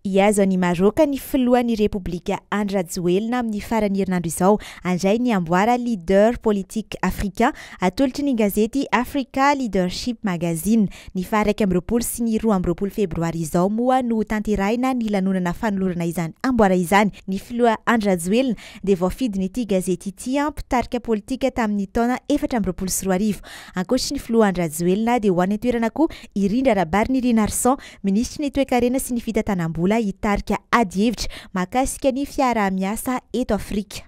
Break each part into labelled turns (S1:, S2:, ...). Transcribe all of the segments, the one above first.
S1: Iazo ny Maroka ny filohan'ny Repoblika Andrajoelina amin'ny farany herinandro izao andray ny amboara leader politique africain atolotry ny gazety Africa Leadership Magazine ny faha 1 sy ny 2 febroary izao moa no tanterahina ny lanonana fanolorana izany amboara izany ny filoha Andrajoelina dia voafidy n'ity gazety ity mpitarika politika tamin'ny taona 2024 ankoatry ny filoha Andrajoelina dia ho any toerana koa Irindra Rabariny Arsan ministry ny toe-karena sy ny fitantanam-bola itarika ady hevitra mahakasika ny fiaraha-miasa eto Afrika.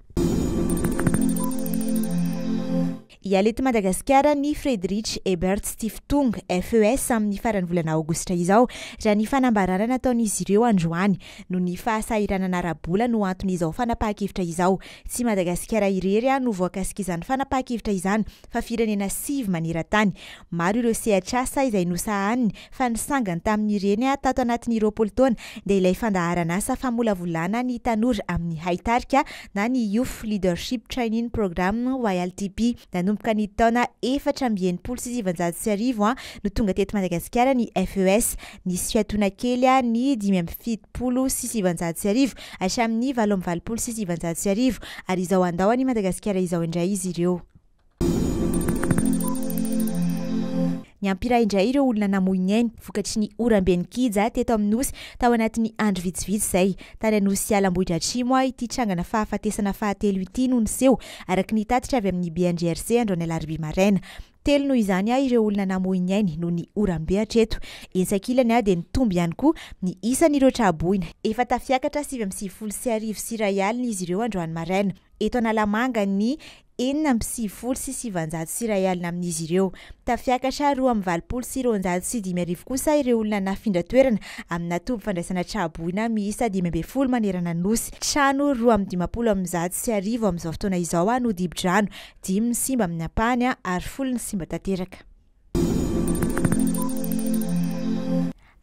S1: Ialeto Madagasikara ny Frederic Ebert Stiftung FES amin'ny faran'ny volana Aogositra izao raha ny fanambarana nataon'izy ireo androany no ny fahasahiranana ara-bola no anton'izao fanapahan-kevitra izao. Tsy Madagasikara irery no voakasika izany fanapahan-kevitra izany fa firenena 7 maneran-tany. Maro ireo sehatr'asa izay nosahaniny fa nisangany tamin'ireny tato anatin'ny 20 taona dia ilay fandaharana asa famolavolana ny tanora amin'ny haitarika na ny Youth Leadership Training Program YLTP ka ny taona 476 no tonga teto Madagasikara ny FES nisy fiatoana kely ny 576 hatramin'ny 726 ary izao andao any Madagasikara izao indray izy ireo. Ny ampira indray ireo olona namoiny ainy vokatry ny oram-ben'ny kija teto amin'ny nosy tao anatin'ny andro vitsivitsy izay tany anosy Alambohitra Atrimo ity trangana fahafatesana fahatelo ity no niseho araka ny tatitra avy amin'ny BNGRC androany alarobia maraina. Telo no izany ireo olona namoiny ainy no ny oram-be hatreto. Ensakilany dia nitomby ihany koa ny isan'ireo traboina efa tafiakatra 750 sy raialy izy ireo androany maraina. Eto Analamanga ny 470 sy 700 sy raialy amin'izy ireo. Tafiakatra 220 sy 205 kosa ireo olona nafindra toerana amina toby fandraisana traboina miisa 10 manerana ny nosy. Trano 250 amin'izao fotoana izao no dibo-drano, 5 ny simba amin'ny ampahany ary 10 ny simba tanteraka.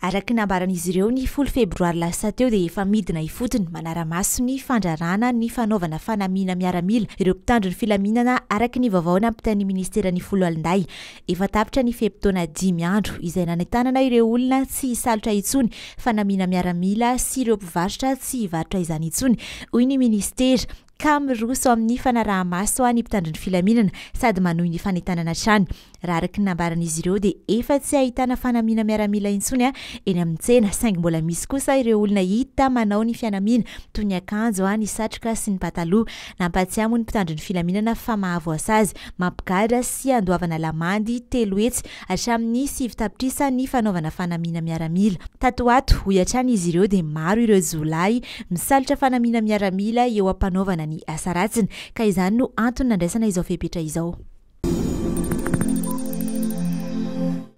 S1: Araka nambaran'izy ireo ny 10 febroary lasa teo dia efa midina ifotony manara-maso ny fandrarana ny fanaovana fanamiana miaramila ireo mpitandro ny filaminana araka ny vaovao nampitain'ny ministeran'ny Foloalinday. Efa tapitra ny feptaona 10 andro izay nanitanana ireo olona tsy hisalotra intsony fanamiana miaramila sy ireo mpivarotra tsy hivarotra izany intsony hoy ny ministera ka miroso amin'ny fanaraha-maso ny mpitandro ny filaminana sady manohy ny fanitanana trany. Raha araka ny nambaran'izy ireo dia efa tsy ahitana fanamiana miaramila intsony eny amin'ny tsena saingy mbola misy kosa ireo olona hita manao ny fianamiana toy ny akanjo ny satroka sy ny pataloha. Nampatsiamo ny mpitandro ny filaminana fa mahavoasa azy mampigadra sy andoavana lamandy 3 hetsy hatramin'ny 7 tapitrisa ny fanaovana fanamiana miaramila. Tatoato hoy hatrany izy ireo dia maro ireo zolahy misalotra fanamiana miaramila eo ampanaovana ny asa ratsiny ka izany no antony nandraisana izao fepetra izao.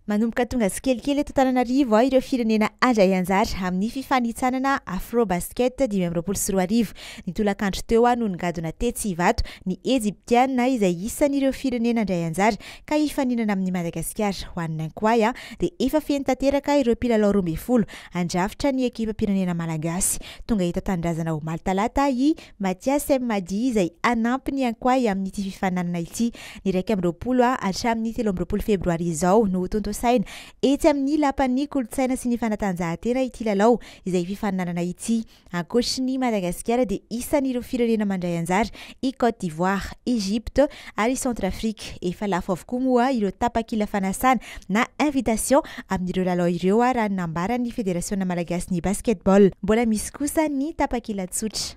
S1: Manomboka tonga tsikelikely eto Antananarivo ireo firenena andray anjara amin'ny fifanitsanana Afrobasket 2024 ny tolakandro teo no nigadona tetsy ivato ny Egyptiana izay isan'ireo firenena andray anjara ka hifaninana amin'ny Madagasikara. Ho an'ny Ankoay dia efa feno tanteraka ireo mpilalao 12 andrafitra ny ekipa pirenena malagasy. Tonga eto Tanindrazana ho Maltalata i Mathias Madi izay anampy ny Ankoay amin'ity fifaninana ity ny 20 hatramin'ny 13 febroary izao no tonto saina etsy amin'ny lapan'ny kolotsaina sy ny fanatanjahantena ity lalao izay fifaninanana ity. Ankoatry ny Madagasikara dia isan'ireo firenena mandray anjara i Côte d'Ivoire, Egypte ary Centrafrique. Efa lafo avokoa moa ireo tapakila fanasana na invitation amin'ireo lalao ireo raha nambaran'ny Fédération malagasy ny basketball. Mbola misy kosa ny tapakila tsotra.